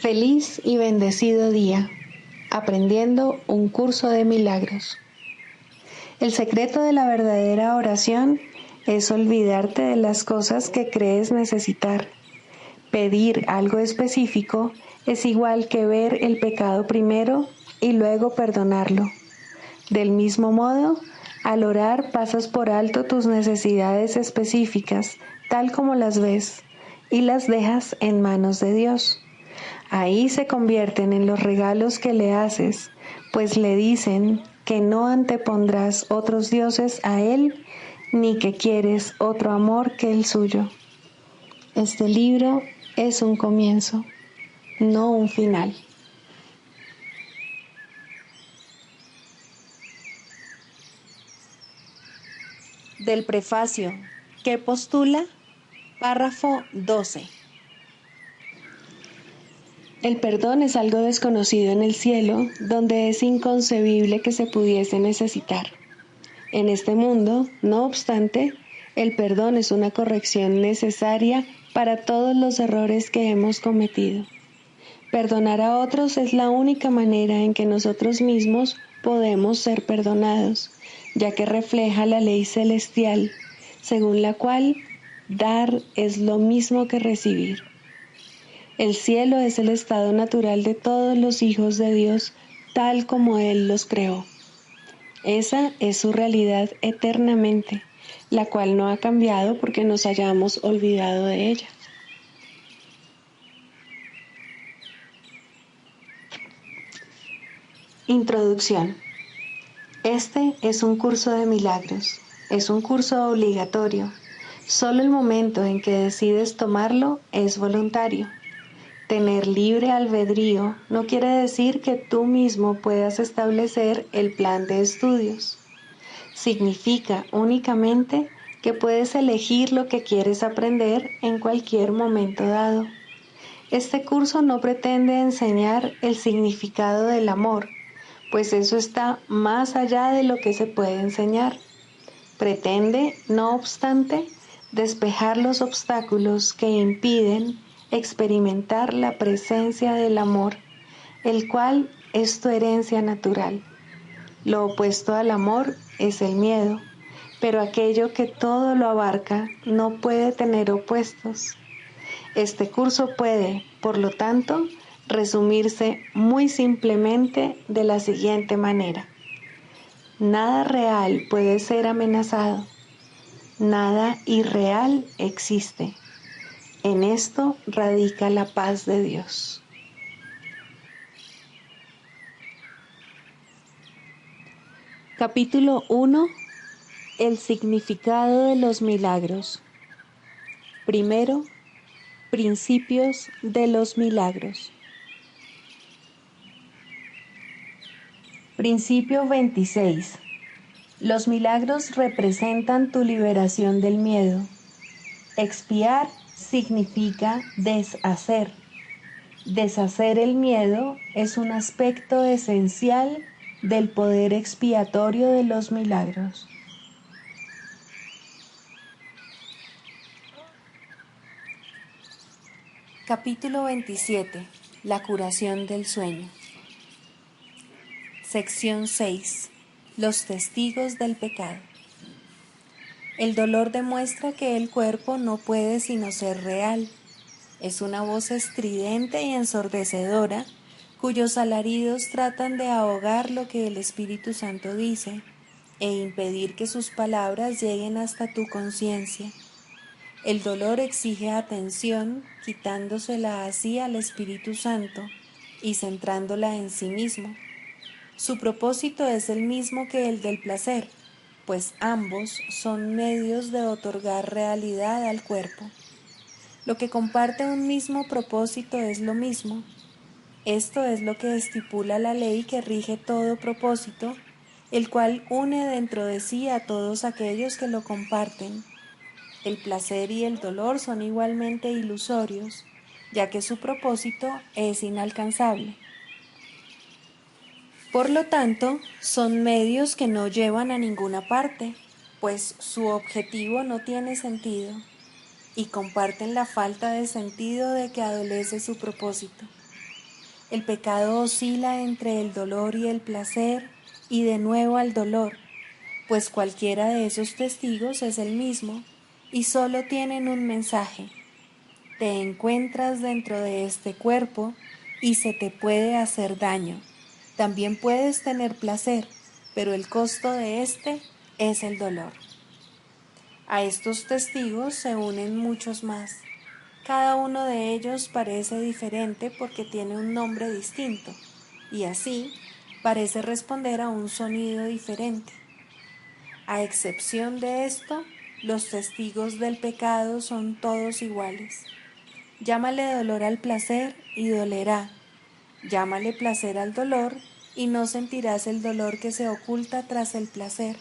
Feliz y bendecido día, aprendiendo un curso de milagros. El secreto de la verdadera oración es olvidarte de las cosas que crees necesitar. Pedir algo específico es igual que ver el pecado primero y luego perdonarlo. Del mismo modo, al orar pasas por alto tus necesidades específicas, tal como las ves, y las dejas en manos de Dios. Ahí se convierten en los regalos que le haces, pues le dicen que no antepondrás otros dioses a Él, ni que quieres otro amor que el suyo. Este libro es un comienzo, no un final. Del prefacio, ¿qué postula? Párrafo 12. El perdón es algo desconocido en el cielo, donde es inconcebible que se pudiese necesitar. En este mundo, no obstante, el perdón es una corrección necesaria para todos los errores que hemos cometido. Perdonar a otros es la única manera en que nosotros mismos podemos ser perdonados, ya que refleja la ley celestial, según la cual dar es lo mismo que recibir. El cielo es el estado natural de todos los hijos de Dios, tal como Él los creó. Esa es su realidad eternamente, la cual no ha cambiado porque nos hayamos olvidado de ella. Introducción. Este es un curso de milagros. Es un curso obligatorio. Solo el momento en que decides tomarlo es voluntario. Tener libre albedrío no quiere decir que tú mismo puedas establecer el plan de estudios. Significa únicamente que puedes elegir lo que quieres aprender en cualquier momento dado. Este curso no pretende enseñar el significado del amor, pues eso está más allá de lo que se puede enseñar. Pretende, no obstante, despejar los obstáculos que impiden experimentar la presencia del amor, el cual es tu herencia natural. Lo opuesto al amor es el miedo, pero aquello que todo lo abarca no puede tener opuestos. Este curso puede, por lo tanto, resumirse muy simplemente de la siguiente manera. Nada real puede ser amenazado. Nada irreal existe. En esto radica la paz de Dios. Capítulo 1. El significado de los milagros. Primero, principios de los milagros. Principio 26. Los milagros representan tu liberación del miedo. Expiar significa deshacer. Deshacer el miedo es un aspecto esencial del poder expiatorio de los milagros. Capítulo 27. La curación del sueño. Sección 6. Los testigos del pecado. El dolor demuestra que el cuerpo no puede sino ser real. Es una voz estridente y ensordecedora, cuyos alaridos tratan de ahogar lo que el Espíritu Santo dice e impedir que sus palabras lleguen hasta tu conciencia. El dolor exige atención, quitándosela así al Espíritu Santo y centrándola en sí mismo. Su propósito es el mismo que el del placer, pues ambos son medios de otorgar realidad al cuerpo. Lo que comparte un mismo propósito es lo mismo. Esto es lo que estipula la ley que rige todo propósito, el cual une dentro de sí a todos aquellos que lo comparten. El placer y el dolor son igualmente ilusorios, ya que su propósito es inalcanzable. Por lo tanto, son medios que no llevan a ninguna parte, pues su objetivo no tiene sentido, y comparten la falta de sentido de que adolece su propósito. El pecado oscila entre el dolor y el placer y de nuevo al dolor, pues cualquiera de esos testigos es el mismo y solo tienen un mensaje. Te encuentras dentro de este cuerpo y se te puede hacer daño. También puedes tener placer, pero el costo de este es el dolor. A estos testigos se unen muchos más. Cada uno de ellos parece diferente porque tiene un nombre distinto, y así parece responder a un sonido diferente. A excepción de esto, los testigos del pecado son todos iguales. Llámale dolor al placer y dolerá. Llámale placer al dolor y no sentirás el dolor que se oculta tras el placer.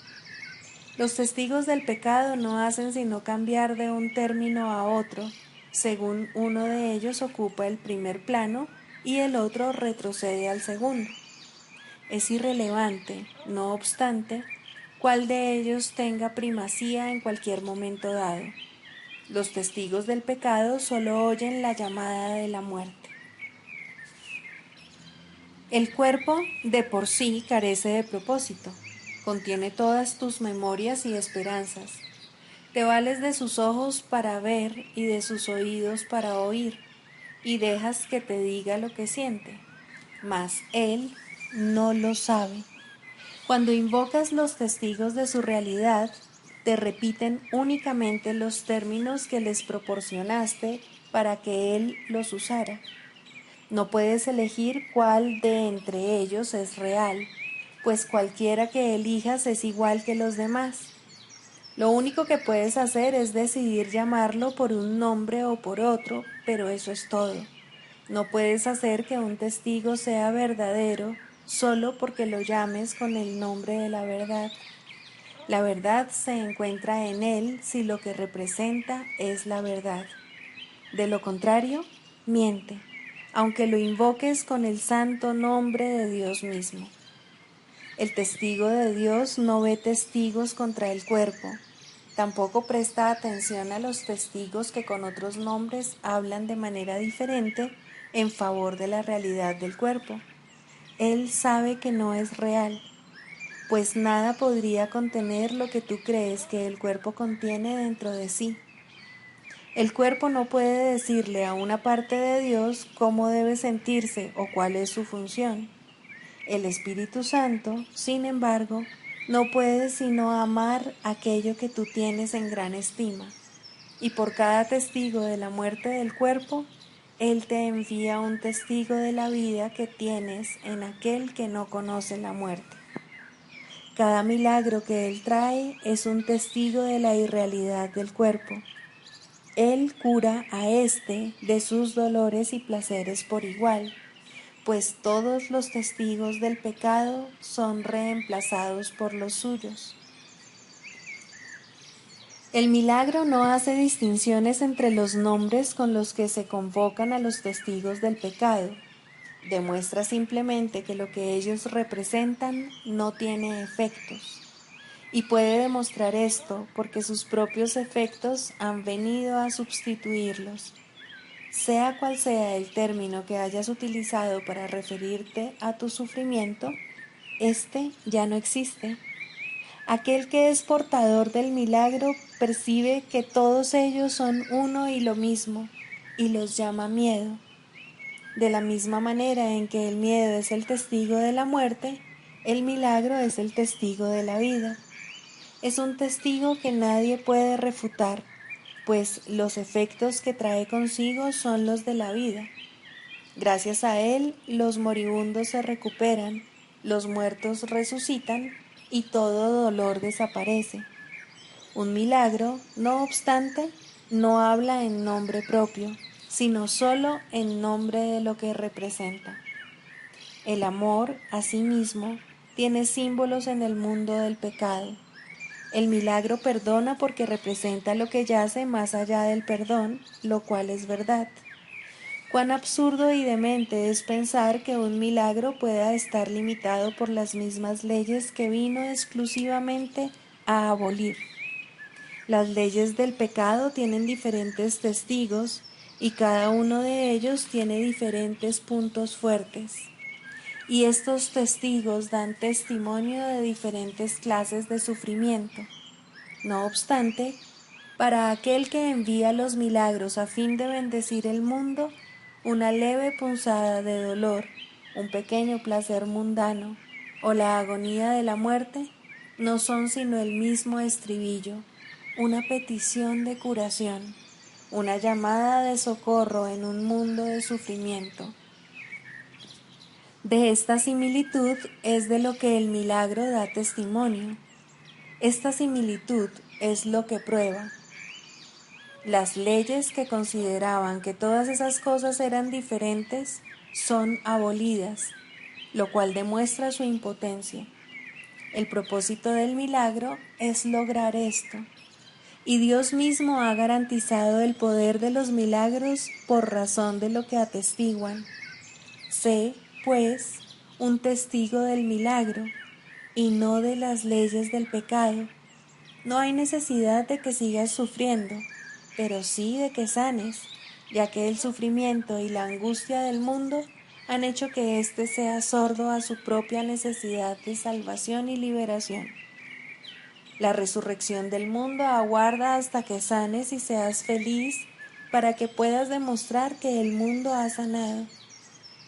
Los testigos del pecado no hacen sino cambiar de un término a otro, según uno de ellos ocupa el primer plano y el otro retrocede al segundo. Es irrelevante, no obstante, cuál de ellos tenga primacía en cualquier momento dado. Los testigos del pecado solo oyen la llamada de la muerte. El cuerpo de por sí carece de propósito, contiene todas tus memorias y esperanzas. Te vales de sus ojos para ver y de sus oídos para oír, y dejas que te diga lo que siente, mas él no lo sabe. Cuando invocas los testigos de su realidad, te repiten únicamente los términos que les proporcionaste para que él los usara. No puedes elegir cuál de entre ellos es real, pues cualquiera que elijas es igual que los demás. Lo único que puedes hacer es decidir llamarlo por un nombre o por otro, pero eso es todo. No puedes hacer que un testigo sea verdadero solo porque lo llames con el nombre de la verdad. La verdad se encuentra en él si lo que representa es la verdad. De lo contrario, miente, aunque lo invoques con el santo nombre de Dios mismo. El testigo de Dios no ve testigos contra el cuerpo. Tampoco presta atención a los testigos que con otros nombres hablan de manera diferente en favor de la realidad del cuerpo. Él sabe que no es real, pues nada podría contener lo que tú crees que el cuerpo contiene dentro de sí. El cuerpo no puede decirle a una parte de Dios cómo debe sentirse o cuál es su función. El Espíritu Santo, sin embargo, no puede sino amar aquello que tú tienes en gran estima, y por cada testigo de la muerte del cuerpo, Él te envía un testigo de la vida que tienes en aquel que no conoce la muerte. Cada milagro que Él trae es un testigo de la irrealidad del cuerpo. Él cura a éste de sus dolores y placeres por igual, pues todos los testigos del pecado son reemplazados por los suyos. El milagro no hace distinciones entre los nombres con los que se convocan a los testigos del pecado. Demuestra simplemente que lo que ellos representan no tiene efectos. Y puede demostrar esto porque sus propios efectos han venido a sustituirlos. Sea cual sea el término que hayas utilizado para referirte a tu sufrimiento, este ya no existe. Aquel que es portador del milagro percibe que todos ellos son uno y lo mismo, y los llama miedo. De la misma manera en que el miedo es el testigo de la muerte, el milagro es el testigo de la vida. Es un testigo que nadie puede refutar, pues los efectos que trae consigo son los de la vida. Gracias a él, los moribundos se recuperan, los muertos resucitan y todo dolor desaparece. Un milagro, no obstante, no habla en nombre propio, sino solo en nombre de lo que representa. El amor, asimismo, tiene símbolos en el mundo del pecado. El milagro perdona porque representa lo que yace más allá del perdón, lo cual es verdad. Cuán absurdo y demente es pensar que un milagro pueda estar limitado por las mismas leyes que vino exclusivamente a abolir. Las leyes del pecado tienen diferentes testigos y cada uno de ellos tiene diferentes puntos fuertes. Y estos testigos dan testimonio de diferentes clases de sufrimiento. No obstante, para aquel que envía los milagros a fin de bendecir el mundo, una leve punzada de dolor, un pequeño placer mundano o la agonía de la muerte no son sino el mismo estribillo, una petición de curación, una llamada de socorro en un mundo de sufrimiento. De esta similitud es de lo que el milagro da testimonio. Esta similitud es lo que prueba. Las leyes que consideraban que todas esas cosas eran diferentes son abolidas, lo cual demuestra su impotencia. El propósito del milagro es lograr esto, y Dios mismo ha garantizado el poder de los milagros por razón de lo que atestiguan. Sé, pues, un testigo del milagro, y no de las leyes del pecado. No hay necesidad de que sigas sufriendo, pero sí de que sanes, ya que el sufrimiento y la angustia del mundo han hecho que éste sea sordo a su propia necesidad de salvación y liberación. La resurrección del mundo aguarda hasta que sanes y seas feliz para que puedas demostrar que el mundo ha sanado.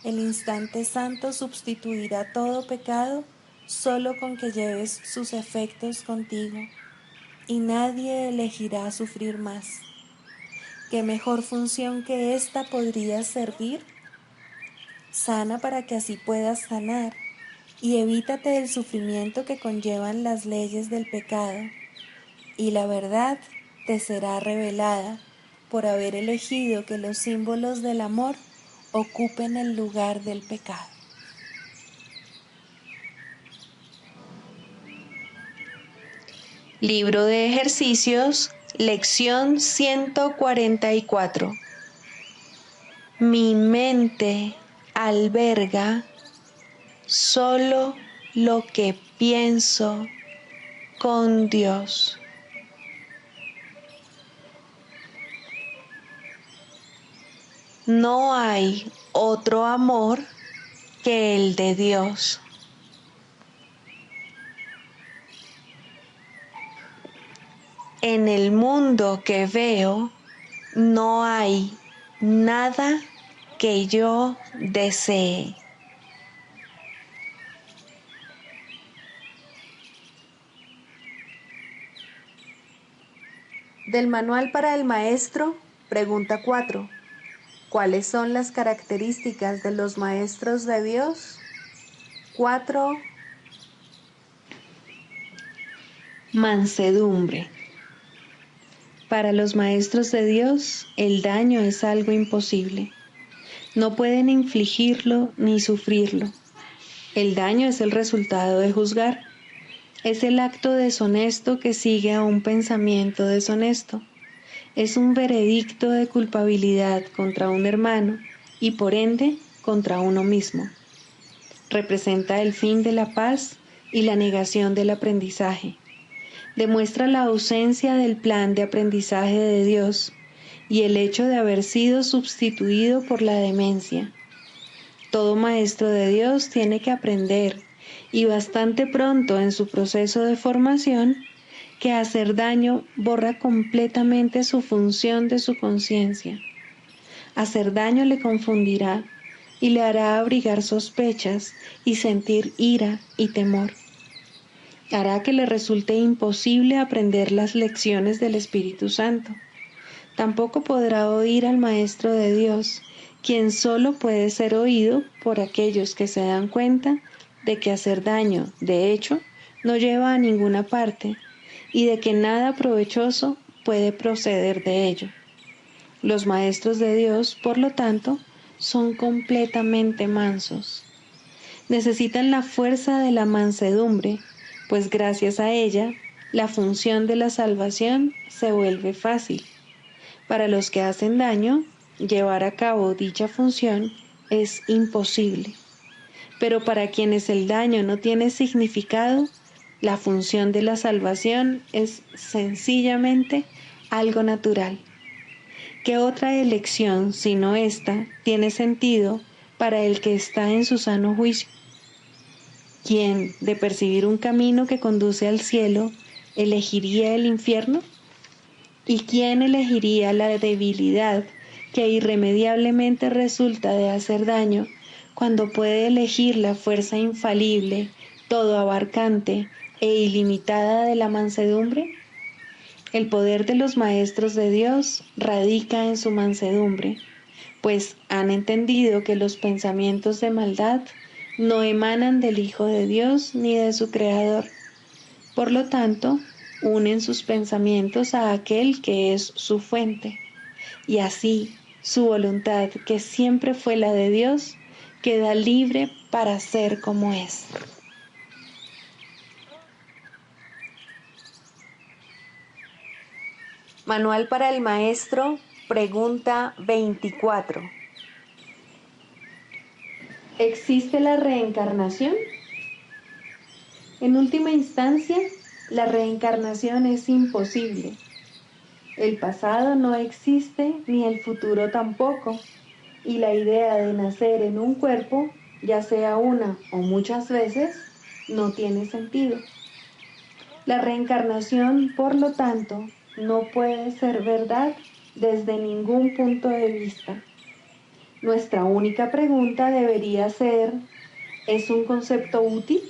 El instante santo sustituirá todo pecado solo con que lleves sus efectos contigo, y nadie elegirá sufrir más. ¿Qué mejor función que esta podría servir? Sana para que así puedas sanar, y evítate el sufrimiento que conllevan las leyes del pecado, y la verdad te será revelada por haber elegido que los símbolos del amor ocupen el lugar del pecado. Libro de ejercicios, lección 144. Mi mente alberga solo lo que pienso con Dios. No hay otro amor que el de Dios. En el mundo que veo no hay nada que yo desee. Del Manual para el Maestro, pregunta 4. ¿Cuáles son las características de los maestros de Dios? 4. Mansedumbre. Para los maestros de Dios, el daño es algo imposible. No pueden infligirlo ni sufrirlo. El daño es el resultado de juzgar. Es el acto deshonesto que sigue a un pensamiento deshonesto. Es un veredicto de culpabilidad contra un hermano y por ende contra uno mismo. Representa el fin de la paz y la negación del aprendizaje. Demuestra la ausencia del plan de aprendizaje de Dios y el hecho de haber sido sustituido por la demencia. Todo maestro de Dios tiene que aprender, y bastante pronto en su proceso de formación, que hacer daño borra completamente su función de su conciencia. Hacer daño le confundirá y le hará abrigar sospechas y sentir ira y temor. Hará que le resulte imposible aprender las lecciones del Espíritu Santo. Tampoco podrá oír al Maestro de Dios, quien solo puede ser oído por aquellos que se dan cuenta de que hacer daño, de hecho, no lleva a ninguna parte y de que nada provechoso puede proceder de ello. Los maestros de Dios, por lo tanto, son completamente mansos. Necesitan la fuerza de la mansedumbre, pues gracias a ella, la función de la salvación se vuelve fácil. Para los que hacen daño, llevar a cabo dicha función es imposible. Pero para quienes el daño no tiene significado, la función de la salvación es sencillamente algo natural. ¿Qué otra elección sino esta tiene sentido para el que está en su sano juicio? ¿Quién, de percibir un camino que conduce al cielo, elegiría el infierno? ¿Y quién elegiría la debilidad que irremediablemente resulta de hacer daño cuando puede elegir la fuerza infalible, todo abarcante e ilimitada de la mansedumbre? El poder de los maestros de Dios radica en su mansedumbre, pues han entendido que los pensamientos de maldad no emanan del Hijo de Dios ni de su Creador. Por lo tanto, unen sus pensamientos a aquel que es su fuente, y así su voluntad, que siempre fue la de Dios, queda libre para ser como es. Manual para el Maestro, pregunta 24. ¿Existe la reencarnación? En última instancia, la reencarnación es imposible. El pasado no existe ni el futuro tampoco, y la idea de nacer en un cuerpo, ya sea una o muchas veces, no tiene sentido. La reencarnación, por lo tanto, no puede ser verdad desde ningún punto de vista. Nuestra única pregunta debería ser, ¿es un concepto útil?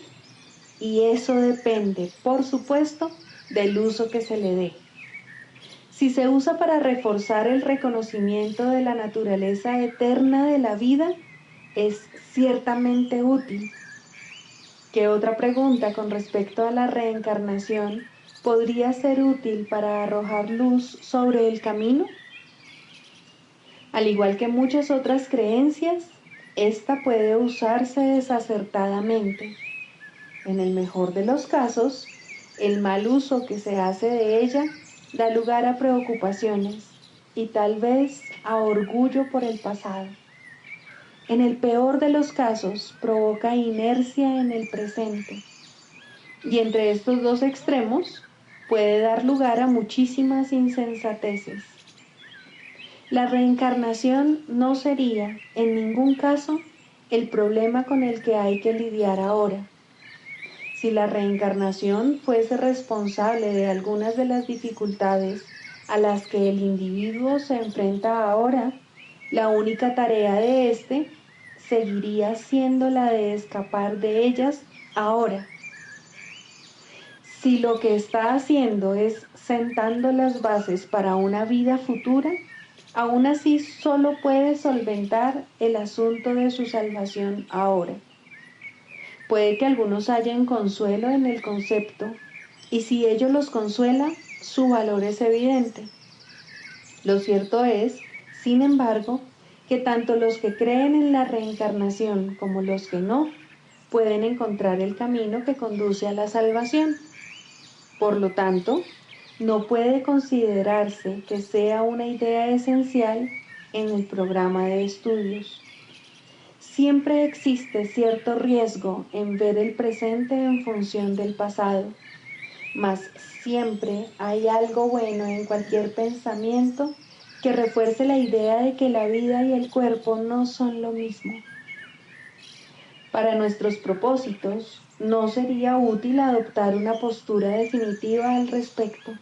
Y eso depende, por supuesto, del uso que se le dé. Si se usa para reforzar el reconocimiento de la naturaleza eterna de la vida, es ciertamente útil. ¿Qué otra pregunta con respecto a la reencarnación podría ser útil para arrojar luz sobre el camino? Al igual que muchas otras creencias, esta puede usarse desacertadamente. En el mejor de los casos, el mal uso que se hace de ella da lugar a preocupaciones y tal vez a orgullo por el pasado. En el peor de los casos, provoca inercia en el presente. Y entre estos dos extremos, puede dar lugar a muchísimas insensateces. La reencarnación no sería, en ningún caso, el problema con el que hay que lidiar ahora. Si la reencarnación fuese responsable de algunas de las dificultades a las que el individuo se enfrenta ahora, la única tarea de éste seguiría siendo la de escapar de ellas ahora. Si lo que está haciendo es sentando las bases para una vida futura, aún así solo puede solventar el asunto de su salvación ahora. Puede que algunos hallen consuelo en el concepto, y si ello los consuela, su valor es evidente. Lo cierto es, sin embargo, que tanto los que creen en la reencarnación como los que no, pueden encontrar el camino que conduce a la salvación. Por lo tanto, no puede considerarse que sea una idea esencial en el programa de estudios. Siempre existe cierto riesgo en ver el presente en función del pasado, mas siempre hay algo bueno en cualquier pensamiento que refuerce la idea de que la vida y el cuerpo no son lo mismo. Para nuestros propósitos, no sería útil adoptar una postura definitiva al respecto.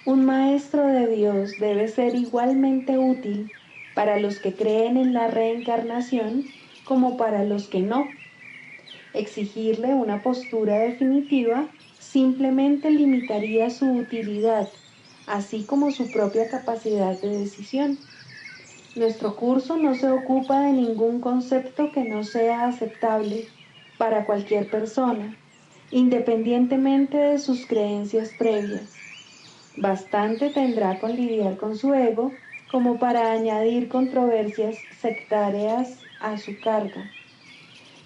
Un maestro de Dios debe ser igualmente útil para los que creen en la reencarnación como para los que no. Exigirle una postura definitiva simplemente limitaría su utilidad, así como su propia capacidad de decisión. Nuestro curso no se ocupa de ningún concepto que no sea aceptable para cualquier persona, independientemente de sus creencias previas. Bastante tendrá con lidiar con su ego como para añadir controversias sectarias a su carga.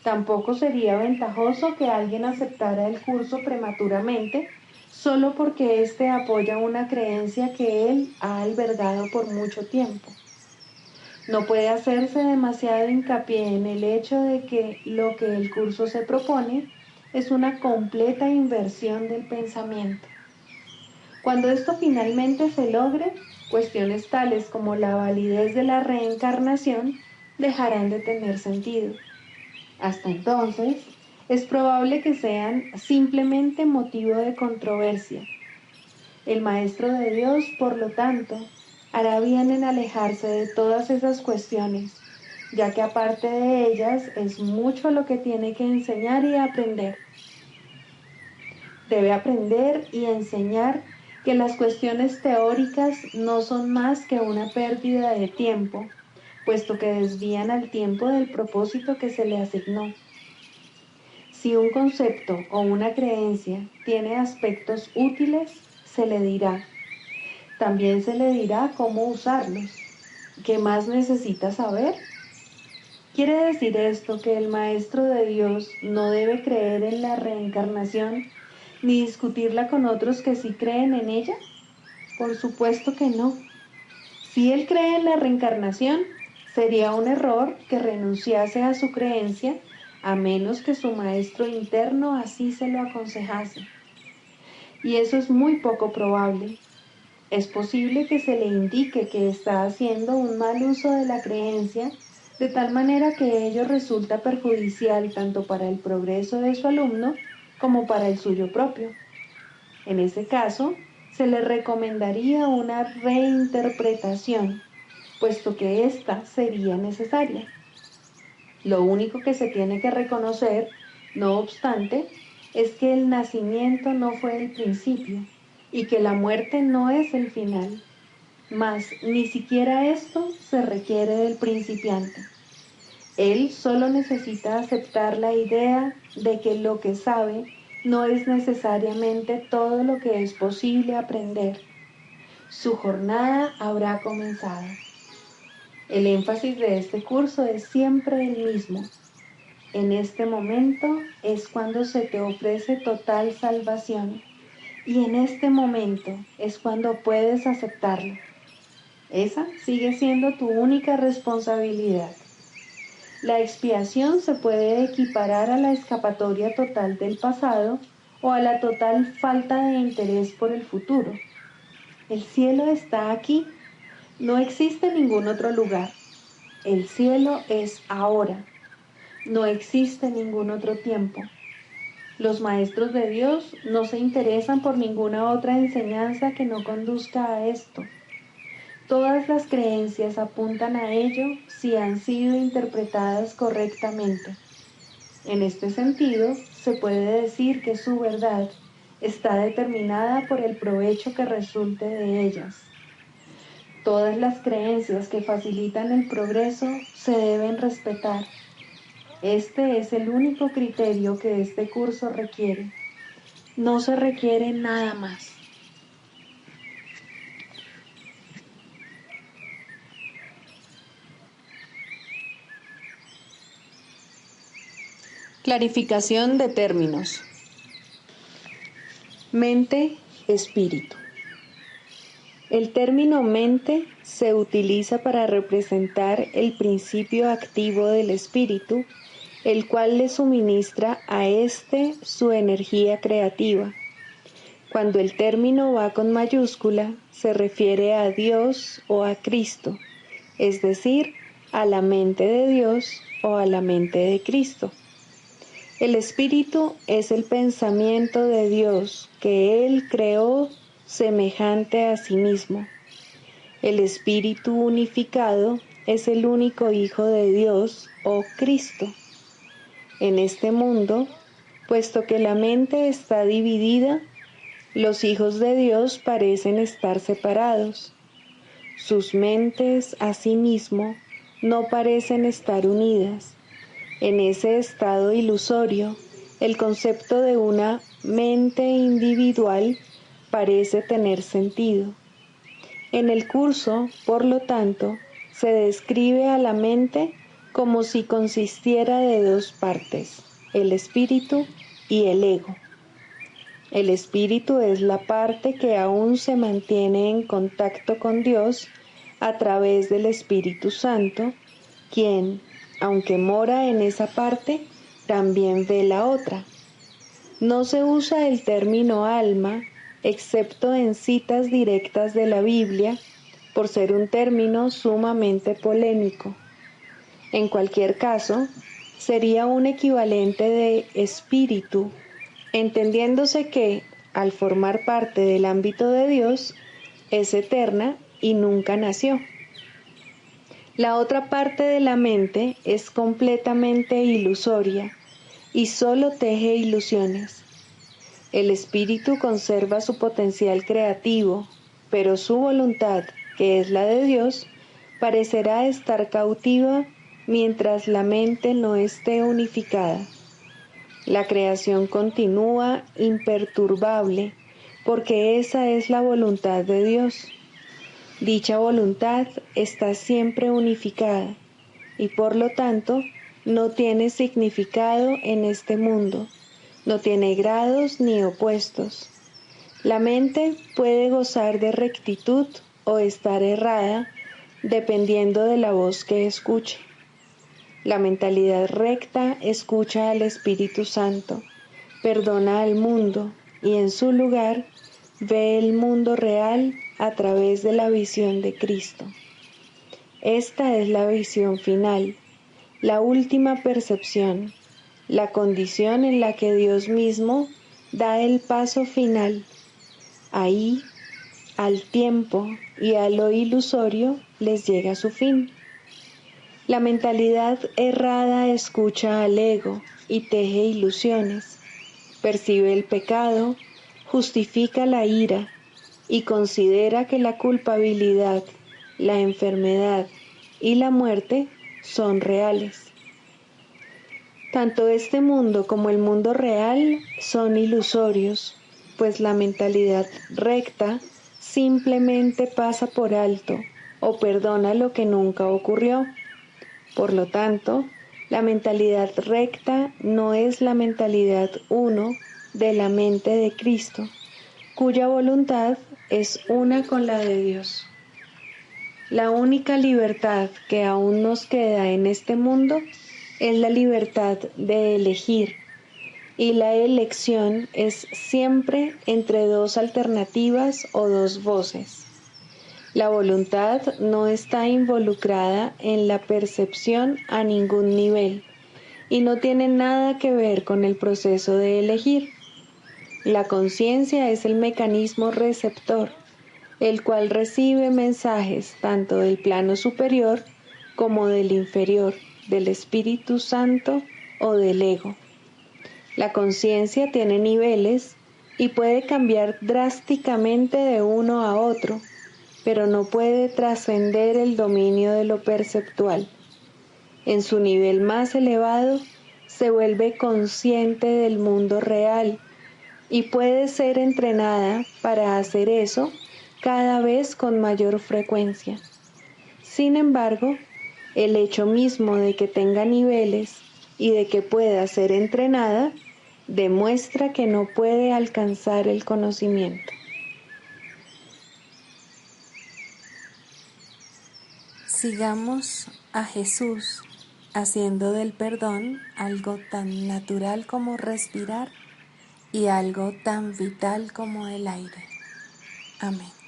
Tampoco sería ventajoso que alguien aceptara el curso prematuramente solo porque éste apoya una creencia que él ha albergado por mucho tiempo. No puede hacerse demasiado hincapié en el hecho de que lo que el curso se propone es una completa inversión del pensamiento. Cuando esto finalmente se logre, cuestiones tales como la validez de la reencarnación dejarán de tener sentido. Hasta entonces, es probable que sean simplemente motivo de controversia. El Maestro de Dios, por lo tanto, hará bien en alejarse de todas esas cuestiones, ya que aparte de ellas es mucho lo que tiene que enseñar y aprender. Debe aprender y enseñar que las cuestiones teóricas no son más que una pérdida de tiempo, puesto que desvían al tiempo del propósito que se le asignó. Si un concepto o una creencia tiene aspectos útiles, se le dirá. También se le dirá cómo usarlos. ¿Qué más necesita saber? ¿Quiere decir esto que el Maestro de Dios no debe creer en la reencarnación ni discutirla con otros que sí creen en ella? Por supuesto que no. Si él cree en la reencarnación, sería un error que renunciase a su creencia a menos que su maestro interno así se lo aconsejase. Y eso es muy poco probable. Es posible que se le indique que está haciendo un mal uso de la creencia, de tal manera que ello resulta perjudicial tanto para el progreso de su alumno como para el suyo propio. En ese caso, se le recomendaría una reinterpretación, puesto que ésta sería necesaria. Lo único que se tiene que reconocer, no obstante, es que el nacimiento no fue el principio y que la muerte no es el final. Mas ni siquiera esto se requiere del principiante. Él solo necesita aceptar la idea de que lo que sabe no es necesariamente todo lo que es posible aprender. Su jornada habrá comenzado. El énfasis de este curso es siempre el mismo. En este momento es cuando se te ofrece total salvación y en este momento es cuando puedes aceptarlo. Esa sigue siendo tu única responsabilidad. La expiación se puede equiparar a la escapatoria total del pasado o a la total falta de interés por el futuro. El cielo está aquí, no existe ningún otro lugar. El cielo es ahora, no existe ningún otro tiempo. Los maestros de Dios no se interesan por ninguna otra enseñanza que no conduzca a esto. Todas las creencias apuntan a ello si han sido interpretadas correctamente. En este sentido, se puede decir que su verdad está determinada por el provecho que resulte de ellas. Todas las creencias que facilitan el progreso se deben respetar. Este es el único criterio que este curso requiere. No se requiere nada más. Clarificación de términos. Mente, espíritu. El término mente se utiliza para representar el principio activo del espíritu, el cual le suministra a éste su energía creativa. Cuando el término va con mayúscula, se refiere a Dios o a Cristo, es decir, a la mente de Dios o a la mente de Cristo. El espíritu es el pensamiento de Dios que Él creó semejante a sí mismo. El espíritu unificado es el único Hijo de Dios o Cristo. En este mundo, puesto que la mente está dividida, los hijos de Dios parecen estar separados. Sus mentes, asimismo, no parecen estar unidas. En ese estado ilusorio, el concepto de una mente individual parece tener sentido. En el curso, por lo tanto, se describe a la mente como si consistiera de dos partes, el espíritu y el ego. El espíritu es la parte que aún se mantiene en contacto con Dios a través del Espíritu Santo, quien, aunque mora en esa parte, también ve la otra. No se usa el término alma, excepto en citas directas de la Biblia, por ser un término sumamente polémico. En cualquier caso, sería un equivalente de espíritu, entendiéndose que, al formar parte del ámbito de Dios, es eterna y nunca nació. La otra parte de la mente es completamente ilusoria y solo teje ilusiones. El espíritu conserva su potencial creativo, pero su voluntad, que es la de Dios, parecerá estar cautiva mientras la mente no esté unificada. La creación continúa imperturbable, porque esa es la voluntad de Dios. Dicha voluntad está siempre unificada y por lo tanto no tiene significado en este mundo, no tiene grados ni opuestos. La mente puede gozar de rectitud o estar errada dependiendo de la voz que escuche. La mentalidad recta escucha al Espíritu Santo, perdona al mundo y en su lugar ve el mundo real a través de la visión de Cristo. Esta es la visión final, la última percepción, la condición en la que Dios mismo da el paso final. Ahí, al tiempo y a lo ilusorio les llega su fin. La mentalidad errada escucha al ego y teje ilusiones, percibe el pecado, justifica la ira y considera que la culpabilidad, la enfermedad y la muerte son reales. Tanto este mundo como el mundo real son ilusorios, pues la mentalidad recta simplemente pasa por alto o perdona lo que nunca ocurrió. Por lo tanto, la mentalidad recta no es la mentalidad uno de la mente de Cristo, cuya voluntad es una con la de Dios. La única libertad que aún nos queda en este mundo es la libertad de elegir, y la elección es siempre entre dos alternativas o dos voces. La voluntad no está involucrada en la percepción a ningún nivel y no tiene nada que ver con el proceso de elegir. La conciencia es el mecanismo receptor, el cual recibe mensajes tanto del plano superior como del inferior, del Espíritu Santo o del ego. La conciencia tiene niveles y puede cambiar drásticamente de uno a otro, pero no puede trascender el dominio de lo perceptual. En su nivel más elevado, se vuelve consciente del mundo real y puede ser entrenada para hacer eso cada vez con mayor frecuencia. Sin embargo, el hecho mismo de que tenga niveles y de que pueda ser entrenada demuestra que no puede alcanzar el conocimiento. Sigamos a Jesús haciendo del perdón algo tan natural como respirar y algo tan vital como el aire. Amén.